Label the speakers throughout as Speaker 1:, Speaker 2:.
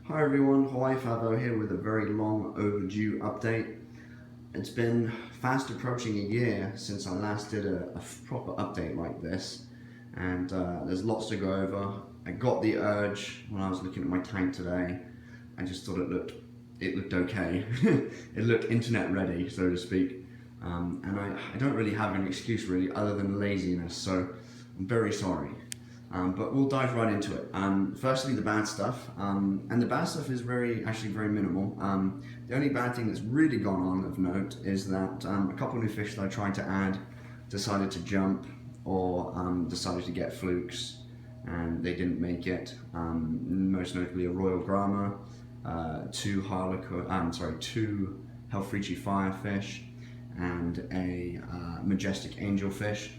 Speaker 1: Hi everyone, Hawaii Favo here with a very long overdue update. It's been fast approaching a year since I last did a proper update like this, and there's lots to go over. I got the urge when I was looking at my tank today. I just thought it looked okay. It looked internet ready, so to speak. And I don't really have an excuse really other than laziness, so I'm very sorry. But we'll dive right into it. Firstly, the bad stuff, and the bad stuff is actually very minimal. The only bad thing that's really gone on of note is that a couple new fish that I tried to add decided to jump or decided to get flukes, and they didn't make it. Most notably, a Royal Grama, two Helfrichi Firefish, and a Majestic Angelfish.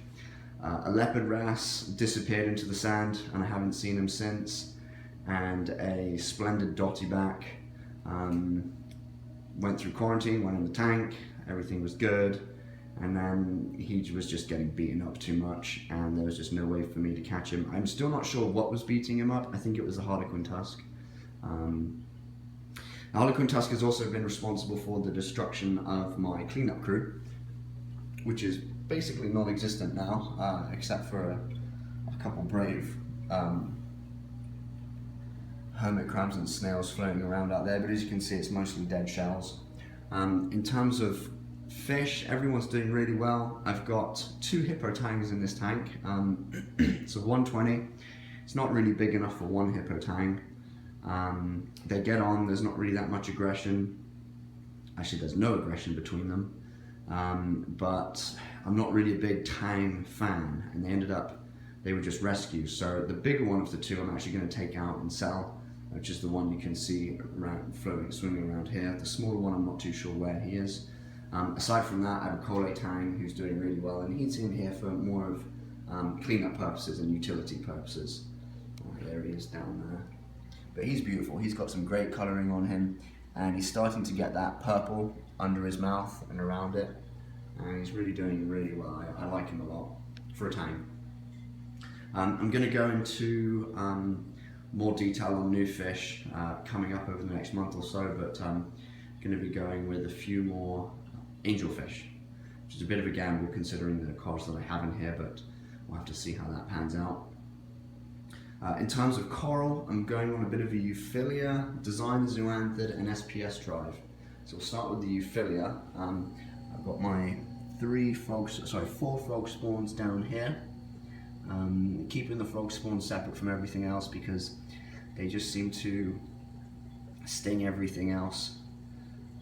Speaker 1: A leopard wrasse disappeared into the sand and I haven't seen him since, and a splendid dotty back went through quarantine, went in the tank, everything was good, and then he was just getting beaten up too much and there was just no way for me to catch him. I'm still not sure what was beating him up. I think it was the Harlequin tusk. The Harlequin tusk has also been responsible for the destruction of my cleanup crew, which is basically non-existent now, except for a couple brave hermit crabs and snails floating around out there, but as you can see it's mostly dead shells. In terms of fish, everyone's doing really well. I've got 2 Hippo Tangs in this tank. It's a 120. It's not really big enough for one Hippo Tang. They get on, there's not really that much aggression. Actually, there's no aggression between them. But I'm not really a big Tang fan, and they were just rescues. So the bigger one of the 2 I'm actually going to take out and sell, which is the one you can see around, swimming around here. The smaller one, I'm not too sure where he is. Aside from that, I have a Kole Tang who's doing really well, and he's in here for more of cleanup purposes and utility purposes. Oh, there he is down there. But he's beautiful. He's got some great colouring on him, and he's starting to get that purple under his mouth and around it, and he's really doing really well. I like him a lot for a Tang. I'm going to go into more detail on new fish coming up over the next month or so, but I'm going to be going with a few more angelfish, which is a bit of a gamble considering the cobs that I have in here, but we'll have to see how that pans out. In terms of coral, I'm going on a bit of a Euphilia, Designer Zoanthid, and SPS drive. So we'll start with the Euphilia. I've got my 4 frog spawns down here. Keeping the frog spawns separate from everything else because they just seem to sting everything else,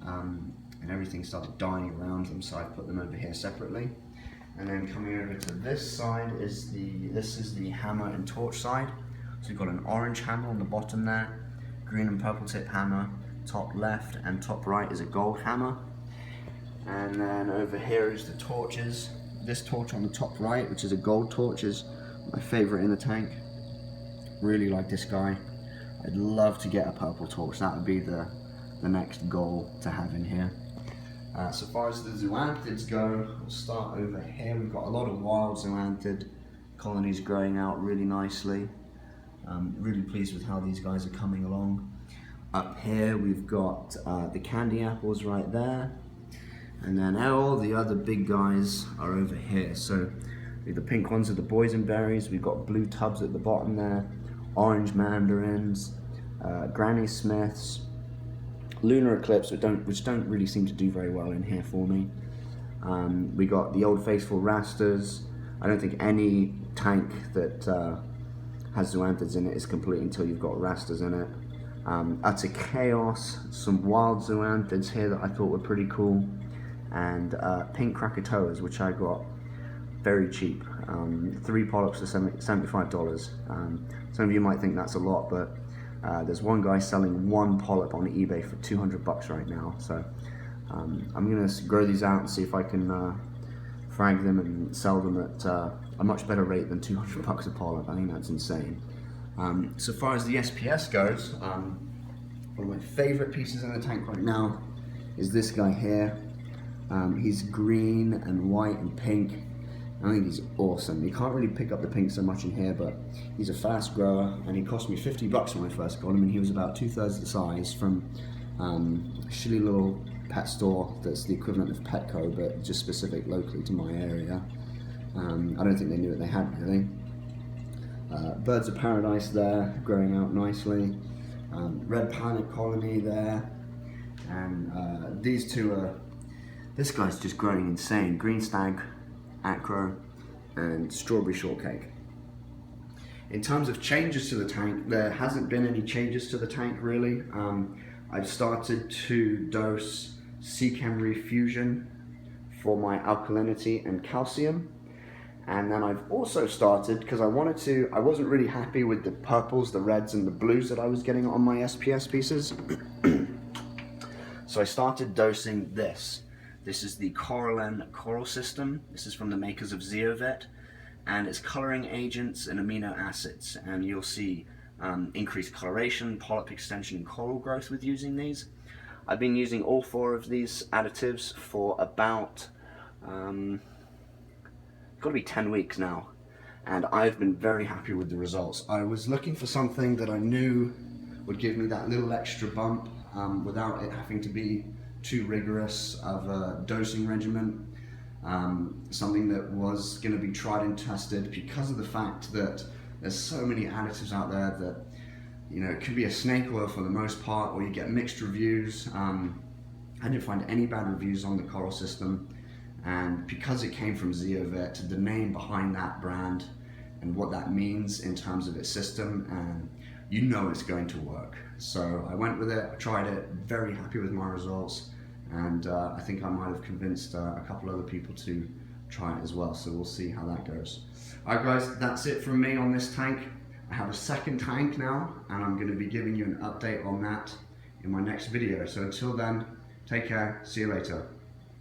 Speaker 1: and everything started dying around them, so I put them over here separately. And then coming over to this side is the hammer and torch side. So we've got an orange hammer on the bottom there, green and purple tip hammer, top left and top right is a gold hammer. And then over here is the torches. This torch on the top right, which is a gold torch, is my favorite in the tank. Really like this guy. I'd love to get a purple torch. That would be the next goal to have in here. So far as the zoanthids go, we'll start over here. We've got a lot of wild zoanthid colonies growing out really nicely. Really pleased with how these guys are coming along. Up here we've got the candy apples right there, and then all the other big guys are over here. So the pink ones are the boysenberries. We've got blue tubs at the bottom there, orange mandarins, Granny Smiths, lunar eclipse, which don't really seem to do very well in here for me. We got the old faithful rasters. I don't think any tank that has zoanthids in it is complete until you've got rasters in it. Utter Chaos, some wild zoanthids here that I thought were pretty cool, and pink Krakatoas, which I got very cheap. 3 polyps for $75. Some of you might think that's a lot, but there's one guy selling 1 polyp on eBay for $200 right now. So I'm gonna grow these out and see if I can frag them and sell them at a much better rate than $200 a polyp. I think that's insane. So far as the SPS goes, one of my favorite pieces in the tank right now is this guy here. He's green and white and pink, I think he's awesome. You can't really pick up the pink so much in here, but he's a fast grower, and he cost me $50 when I first got him, and he was about 2/3 the size from a shitty little pet store that's the equivalent of Petco, but just specific locally to my area. I don't think they knew what they had really. Birds of paradise there, growing out nicely. Red planet colony there, and these two are. This guy's just growing insane. Green stag, acro, and strawberry shortcake. In terms of changes to the tank, there hasn't been any changes to the tank really. I've started to dose Seachem Reef Fusion for my alkalinity and calcium. And then I've also started, because I wasn't really happy with the purples, the reds and the blues that I was getting on my SPS pieces. So I started dosing this. This is the Coralline Coral System. This is from the makers of Zeovet, and it's coloring agents and amino acids. And you'll see increased coloration, polyp extension, and coral growth with using these. I've been using all 4 of these additives for about got to be 10 weeks now, and I've been very happy with the results. I was looking for something that I knew would give me that little extra bump without it having to be too rigorous of a dosing regimen, something that was going to be tried and tested, because of the fact that there's so many additives out there that, you know, it could be a snake oil for the most part, or you get mixed reviews. I didn't find any bad reviews on the Coral System. And because it came from Zeovet, the name behind that brand and what that means in terms of its system, and you know it's going to work. So I went with it, I tried it, very happy with my results, and I think I might have convinced a couple other people to try it as well, so we'll see how that goes. Alright guys, that's it from me on this tank. I have a second tank now, and I'm going to be giving you an update on that in my next video. So until then, take care, see you later.